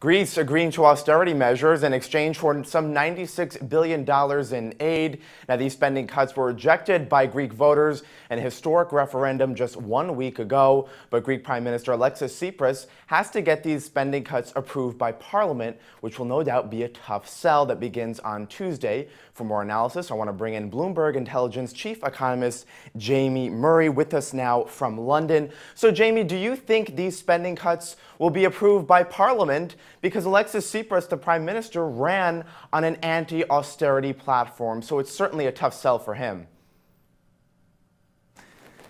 Greece agreeing to austerity measures in exchange for some $96 billion in aid. Now, these spending cuts were rejected by Greek voters in a historic referendum just 1 week ago. But Greek Prime Minister Alexis Tsipras has to get these spending cuts approved by Parliament, which will no doubt be a tough sell that begins on Tuesday. For more analysis, I want to bring in Bloomberg Intelligence Chief Economist Jamie Murray with us now from London. So, Jamie, do you think these spending cuts will be approved by Parliament? Because Alexis Tsipras, the Prime Minister, ran on an anti-austerity platform, so it's certainly a tough sell for him.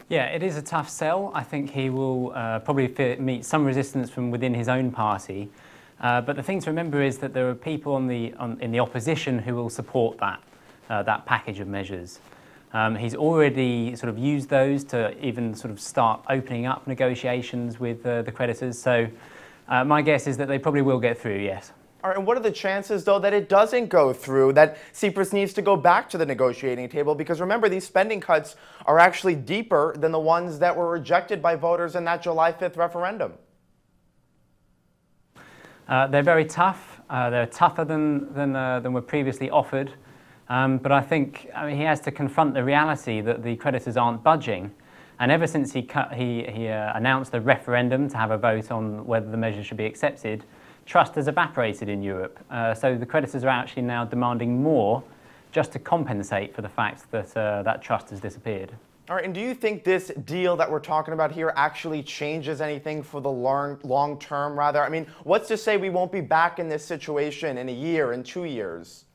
Yeah, it is a tough sell. I think he will probably meet some resistance from within his own party. But the thing to remember is that there are people in the opposition who will support that package of measures. He's already sort of used those to even sort of start opening up negotiations with the creditors. So my guess is that they probably will get through, yes. All right, and what are the chances, though, that it doesn't go through, that Tsipras needs to go back to the negotiating table? Because remember, these spending cuts are actually deeper than the ones that were rejected by voters in that July 5th referendum. They're very tough. They're tougher than were previously offered. But I think he has to confront the reality that the creditors aren't budging. And ever since he announced the referendum to have a vote on whether the measure should be accepted, trust has evaporated in Europe. So the creditors are actually now demanding more just to compensate for the fact that that trust has disappeared. All right, and do you think this deal that we're talking about here actually changes anything for the long term, rather? I mean, what's to say we won't be back in this situation in a year, in 2 years?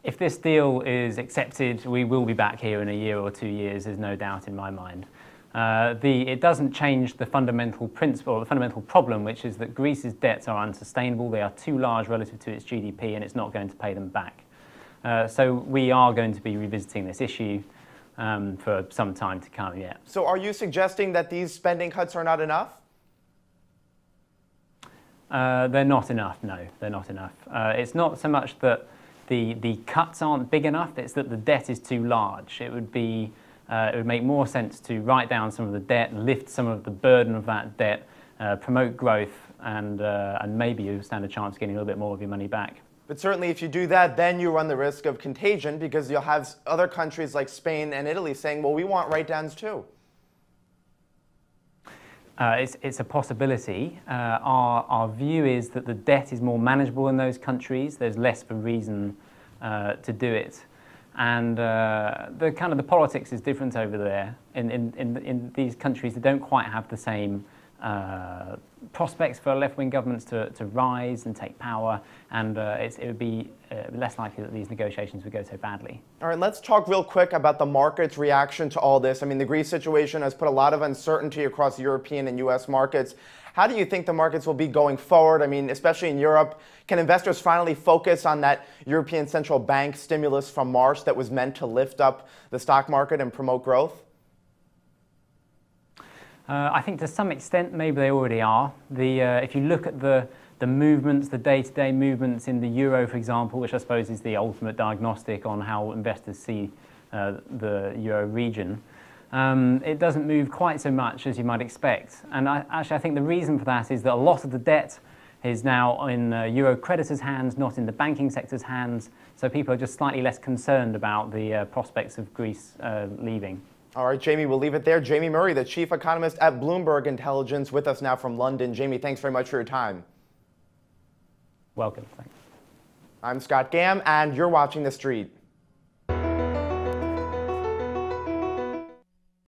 If this deal is accepted, we will be back here in a year or 2 years, there's no doubt in my mind. It doesn't change the fundamental principle, or the fundamental problem, which is that Greece's debts are unsustainable. They are too large relative to its GDP, and it's not going to pay them back. So we are going to be revisiting this issue for some time to come, yeah. So are you suggesting that these spending cuts are not enough? They're not enough, no, they're not enough. It's not so much that the cuts aren't big enough, it's that the debt is too large. It would make more sense to write down some of the debt, lift some of the burden of that debt, promote growth, and maybe you stand a chance of getting a little bit more of your money back. But certainly if you do that, then you run the risk of contagion, because you'll have other countries like Spain and Italy saying, well, we want write-downs too. It's a possibility. Our view is that the debt is more manageable in those countries. There's less of a reason to do it. And the politics is different over there. In these countries, they don't quite have the same prospects for left-wing governments to rise and take power, and it would be less likely that these negotiations would go so badly. All right, let's talk real quick about the market's reaction to all this. I mean, the Greece situation has put a lot of uncertainty across European and U.S. markets. How do you think the markets will be going forward? I mean, especially in Europe, can investors finally focus on that European Central Bank stimulus from March that was meant to lift up the stock market and promote growth? I think to some extent maybe they already are. If you look at the movements, the day-to-day movements in the euro, for example, which I suppose is the ultimate diagnostic on how investors see the euro region, it doesn't move quite so much as you might expect. And I think the reason for that is that a lot of the debt is now in euro creditors' hands, not in the banking sector's hands. So people are just slightly less concerned about the prospects of Greece leaving. All right, Jamie, we'll leave it there. Jamie Murray, the chief economist at Bloomberg Intelligence, with us now from London. Jamie, thanks very much for your time. Welcome. Thanks. I'm Scott Gamm, and you're watching The Street.